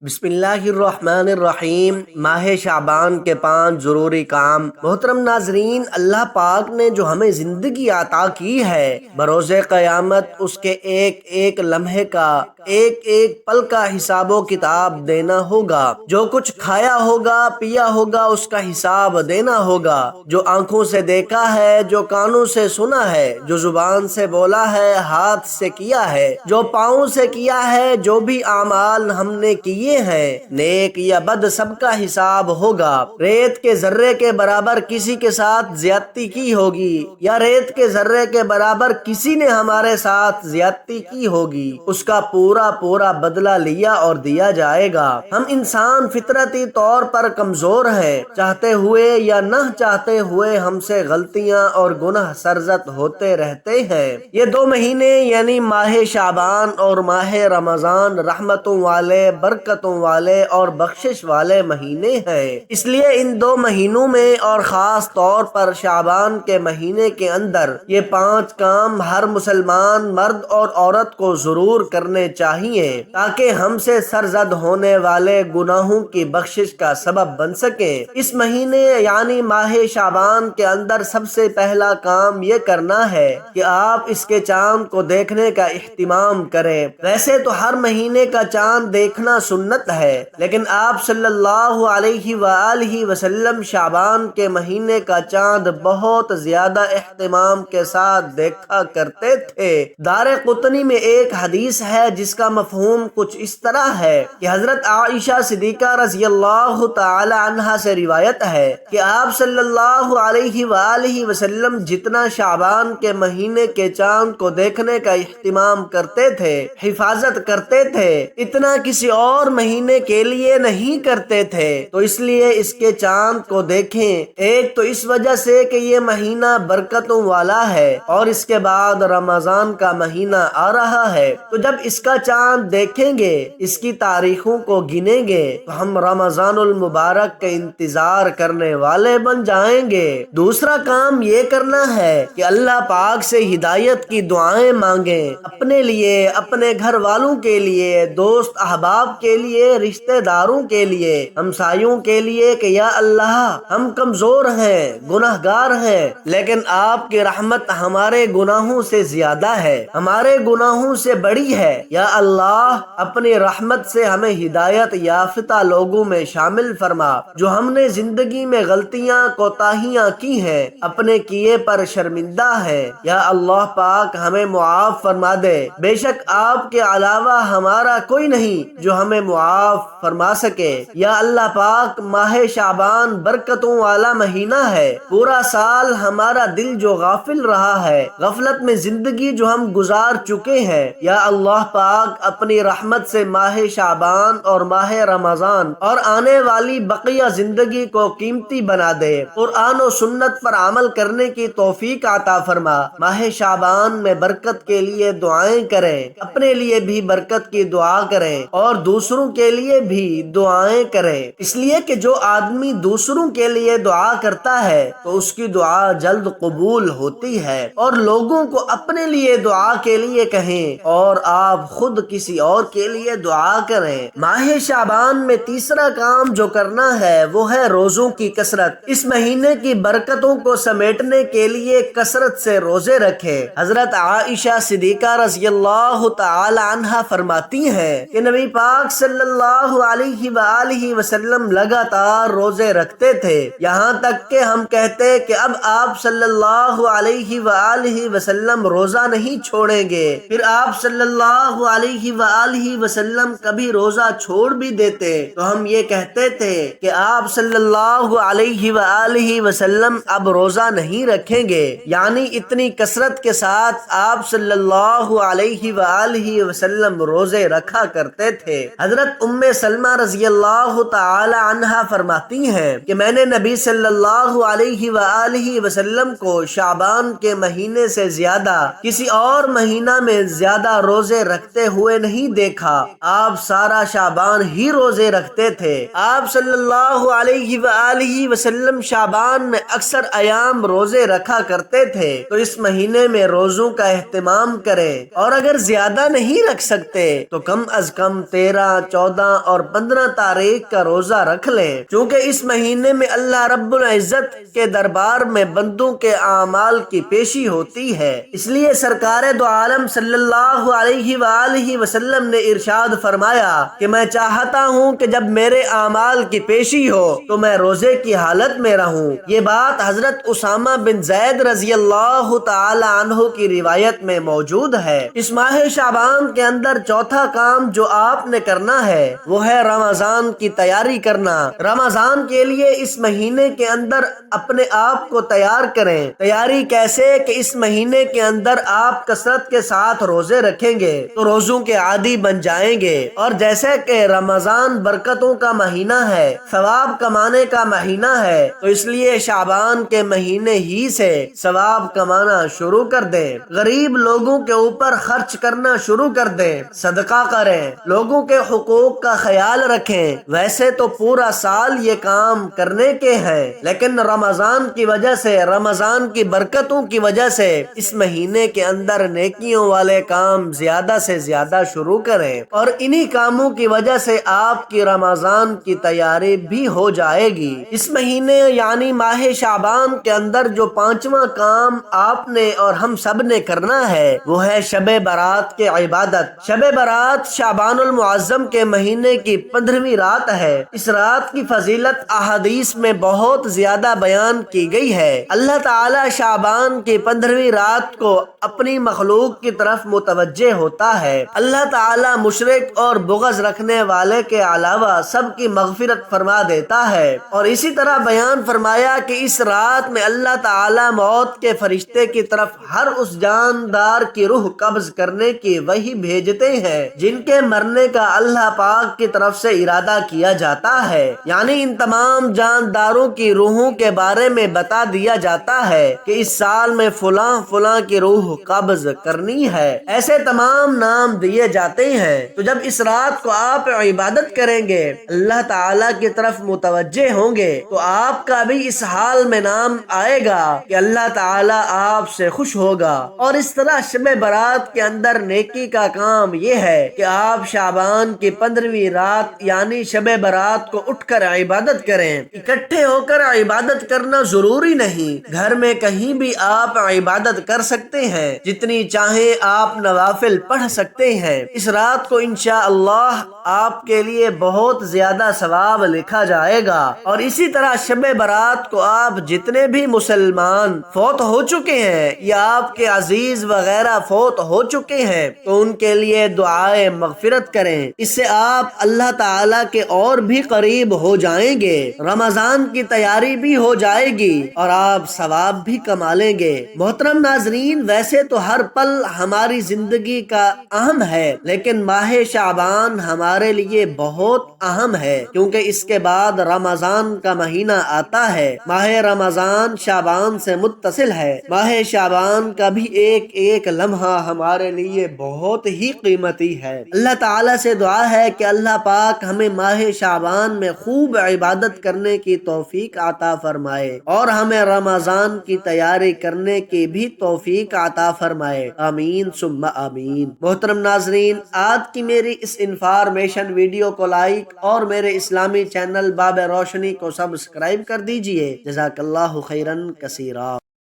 بسم اللہ الرحمن الرحیم۔ ماہ شعبان کے 5 ضروری کام۔ محترم ناظرین، اللہ پاک نے جو ہمیں زندگی عطا کی ہے، بروز قیامت اس کے ایک ایک لمحے کا، ایک ایک پل کا حساب و کتاب دینا ہوگا۔ جو کچھ کھایا ہوگا، پیا ہوگا، اس کا حساب دینا ہوگا۔ جو آنکھوں سے دیکھا ہے، جو کانوں سے سنا ہے، جو زبان سے بولا ہے، ہاتھ سے کیا ہے، جو پاؤں سے کیا ہے، جو بھی اعمال ہم نے کیے ہیں، نیک یا بد، سب کا حساب ہوگا۔ ریت کے ذرے کے برابر کسی کے ساتھ زیادتی کی ہوگی، یا ریت کے ذرے کے برابر کسی نے ہمارے ساتھ زیادتی کی ہوگی، اس کا پورا پورا بدلہ لیا اور دیا جائے گا۔ ہم انسان فطرتی طور پر کمزور ہیں، چاہتے ہوئے یا نہ چاہتے ہوئے ہم سے غلطیاں اور گناہ سرزد ہوتے رہتے ہیں۔ یہ 2 مہینے یعنی ماہ شعبان اور ماہ رمضان رحمتوں والے، برکتوں والے اور بخشش والے مہینے ہیں۔ اس لیے ان 2 مہینوں میں اور خاص طور پر شعبان کے مہینے کے اندر یہ 5 کام ہر مسلمان مرد اور عورت کو ضرور کرنے چاہیے، تاکہ ہم سے سرزد ہونے والے گناہوں کی بخشش کا سبب بن سکے۔ اس مہینے یعنی ماہ شعبان کے اندر سب سے پہلا کام یہ کرنا ہے کہ آپ اس کے چاند کو دیکھنے کا اہتمام کریں۔ ویسے تو ہر مہینے کا چاند دیکھنا سنت ہے، لیکن آپ صلی اللہ علیہ وآلہ وسلم شعبان کے مہینے کا چاند بہت زیادہ اہتمام کے ساتھ دیکھا کرتے تھے۔ دار قطنی میں ایک حدیث ہے جس کا مفہوم کچھ اس طرح ہے کہ حضرت عائشہ صدیقہ رضی اللہ تعالی عنہا سے روایت ہے کہ آپ صلی اللہ علیہ وآلہ وسلم جتنا شعبان کے مہینے کے چاند کو دیکھنے کا اہتمام کرتے تھے، حفاظت کرتے تھے، اتنا کسی اور مہینے کے لیے نہیں کرتے تھے۔ تو اس لیے اس کے چاند کو دیکھیں، ایک تو اس وجہ سے کہ یہ مہینہ برکتوں والا ہے، اور اس کے بعد رمضان کا مہینہ آ رہا ہے، تو جب اس کا چاند دیکھیں گے، اس کی تاریخوں کو گنیں گے، تو ہم رمضان المبارک کے انتظار کرنے والے بن جائیں گے۔ دوسرا کام یہ کرنا ہے کہ اللہ پاک سے ہدایت کی دعائیں مانگیں، اپنے لیے، اپنے گھر والوں کے لیے، دوست احباب کے لیے، رشتہ داروں کے لیے، ہمسایوں کے لیے کہ یا اللہ ہم کمزور ہیں، گناہ گار ہیں، لیکن آپ کی رحمت ہمارے گناہوں سے زیادہ ہے، ہمارے گناہوں سے بڑی ہے۔ یا اللہ اپنی رحمت سے ہمیں ہدایت یافتہ لوگوں میں شامل فرما۔ جو ہم نے زندگی میں غلطیاں، کوتاہیاں کی ہیں، اپنے کیے پر شرمندہ ہیں، یا اللہ پاک ہمیں معاف فرما دے۔ بے شک آپ کے علاوہ ہمارا کوئی نہیں جو ہمیں معاف فرما سکے۔ یا اللہ پاک ماہ شعبان برکتوں والا مہینہ ہے، پورا سال ہمارا دل جو غافل رہا ہے، غفلت میں زندگی جو ہم گزار چکے ہیں، یا اللہ پاک اپنی رحمت سے ماہ شعبان اور ماہ رمضان اور آنے والی بقیہ زندگی کو قیمتی بنا دے۔ قرآن و سنت پر عمل کرنے کی توفیق عطا فرما۔ ماہ شعبان میں برکت کے لیے دعائیں کریں، اپنے لیے بھی برکت کی دعا کریں اور دوسروں کے لیے بھی دعائیں کریں، اس لیے کہ جو آدمی دوسروں کے لیے دعا کرتا ہے تو اس کی دعا جلد قبول ہوتی ہے۔ اور لوگوں کو اپنے لیے دعا کے لیے کہیں اور آپ خود کسی اور کے لیے دعا کریں۔ ماہ شعبان میں تیسرا کام جو کرنا ہے وہ ہے روزوں کی کثرت۔ اس مہینے کی برکتوں کو سمیٹنے کے لیے کثرت سے روزے رکھیں۔ حضرت عائشہ صدیقہ رضی اللہ تعالی عنہا فرماتی ہیں کہ نبی پاک صلی اللہ علیہ وآلہ وسلم لگاتار روزے رکھتے تھے، یہاں تک کہ ہم کہتے کہ اب آپ صلی اللہ علیہ وآلہ وسلم روزہ نہیں چھوڑیں گے۔ پھر آپ صلی اللہ علیہ وآلہ وسلم کبھی روزہ چھوڑ بھی دیتے تو ہم یہ کہتے تھے کہ آپ صلی اللہ علیہ وآلہ وسلم اب روزہ نہیں رکھیں گے، یعنی اتنی کثرت کے ساتھ آپ صلی اللہ علیہ وآلہ وسلم روزے رکھا کرتے تھے۔ حضرت ام سلمہ رضی اللہ تعالی عنہا فرماتی ہیں کہ میں نے نبی صلی اللہ علیہ وآلہ وسلم کو شعبان کے مہینے سے زیادہ کسی اور مہینہ میں زیادہ روزے رکھتے رکھتے ہوئے نہیں دیکھا۔ آپ سارا شعبان ہی روزے رکھتے تھے۔ آپ صلی اللہ علیہ وآلہ وسلم شعبان میں اکثر ایام روزے رکھا کرتے تھے، تو اس مہینے میں روزوں کا اہتمام کریں، اور اگر زیادہ نہیں رکھ سکتے تو کم از کم 13، 14 اور 15 تاریخ کا روزہ رکھ لیں، چونکہ اس مہینے میں اللہ رب العزت کے دربار میں بندوں کے اعمال کی پیشی ہوتی ہے۔ اس لیے سرکار دو عالم صلی اللہ علیہ وآلہ وسلم نے ارشاد فرمایا کہ میں چاہتا ہوں کہ جب میرے اعمال کی پیشی ہو تو میں روزے کی حالت میں رہوں۔ یہ بات حضرت اسامہ بن زید رضی اللہ تعالی عنہ کی روایت میں موجود ہے۔ اس ماہ شعبان کے اندر چوتھا کام جو آپ نے کرنا ہے وہ ہے رمضان کی تیاری کرنا۔ رمضان کے لیے اس مہینے کے اندر اپنے آپ کو تیار کریں۔ تیاری کیسے؟ کہ اس مہینے کے اندر آپ کثرت کے ساتھ روزے رکھیں گے تو روزوں کے عادی بن جائیں گے، اور جیسے کہ رمضان برکتوں کا مہینہ ہے، ثواب کمانے کا مہینہ ہے، تو اس لیے شعبان کے مہینے ہی سے ثواب کمانا شروع کر دیں۔ غریب لوگوں کے اوپر خرچ کرنا شروع کر دیں، صدقہ کریں، لوگوں کے حقوق کا خیال رکھیں۔ ویسے تو پورا سال یہ کام کرنے کے ہیں، لیکن رمضان کی وجہ سے، رمضان کی برکتوں کی وجہ سے اس مہینے کے اندر نیکیوں والے کام زیادہ سے زیادہ شروع کریں، اور انہی کاموں کی وجہ سے آپ کی رمضان کی تیاری بھی ہو جائے گی۔ اس مہینے یعنی ماہ شعبان کے اندر جو پانچواں کام آپ نے اور ہم سب نے کرنا ہے وہ ہے شب برات کی عبادت۔ شب برات شعبان المعظم کے مہینے کی 15ویں رات ہے۔ اس رات کی فضیلت احادیث میں بہت زیادہ بیان کی گئی ہے۔ اللہ تعالی شعبان کی 15ویں رات کو اپنی مخلوق کی طرف متوجہ ہوتا ہے۔ اللہ تعالی مشرک اور بغض رکھنے والے کے علاوہ سب کی مغفرت فرما دیتا ہے، اور اسی طرح بیان فرمایا کہ اس رات میں اللہ تعالی موت کے فرشتے کی طرف ہر اس جاندار کی روح قبض کرنے کی وحی بھیجتے ہیں جن کے مرنے کا اللہ پاک کی طرف سے ارادہ کیا جاتا ہے، یعنی ان تمام جانداروں کی روحوں کے بارے میں بتا دیا جاتا ہے کہ اس سال میں فلاں فلاں کی روح قبض کرنی ہے، ایسے تمام نام دیے جاتے ہیں۔ تو جب اس رات کو آپ عبادت کریں گے، اللہ تعالیٰ کی طرف متوجہ ہوں گے، تو آپ کا بھی اس حال میں نام آئے گا کہ اللہ تعالیٰ آپ سے خوش ہوگا۔ اور اس طرح شب برات کے اندر نیکی کا کام یہ ہے کہ آپ شعبان کی 15ویں رات یعنی شب برات کو اٹھ کر عبادت کریں۔ اکٹھے ہو کر عبادت کرنا ضروری نہیں، گھر میں کہیں بھی آپ عبادت کر سکتے ہیں، جتنی چاہیں آپ نوافل پڑھ سکتے ہیں۔ اس رات کو انشاءاللہ آپ کے لیے بہت زیادہ ثواب لکھا جائے گا۔ اور اسی طرح شب برات کو آپ جتنے بھی مسلمان فوت ہو چکے ہیں یا آپ کے عزیز وغیرہ فوت ہو چکے ہیں تو ان کے لیے دعائے مغفرت کریں، اس سے آپ اللہ تعالیٰ کے اور بھی قریب ہو جائیں گے، رمضان کی تیاری بھی ہو جائے گی اور آپ ثواب بھی کما لیں گے۔ محترم ناظرین، ویسے تو ہر پل ہماری زندگی کا اہم ہے، لیکن ماہ شعبان ہمارے لیے بہت اہم ہے کیونکہ اس کے بعد رمضان کا مہینہ آتا ہے۔ ماہ رمضان شعبان سے متصل ہے۔ ماہ شعبان کا بھی ایک ایک لمحہ ہمارے لیے بہت ہی قیمتی ہے۔ اللہ تعالیٰ سے دعا ہے کہ اللہ پاک ہمیں ماہ شعبان میں خوب عبادت کرنے کی توفیق عطا فرمائے اور ہمیں رمضان کی تیاری کرنے کی بھی توفیق عطا فرمائے، آمین ثم آمین۔ محترم ناظرین، آج کی میری اس انفارمیشن ویڈیو کو لائک اور میرے اسلامی چینل باب روشنی کو سبسکرائب کر دیجئے۔ جزاک اللہ خیرن کثیرا۔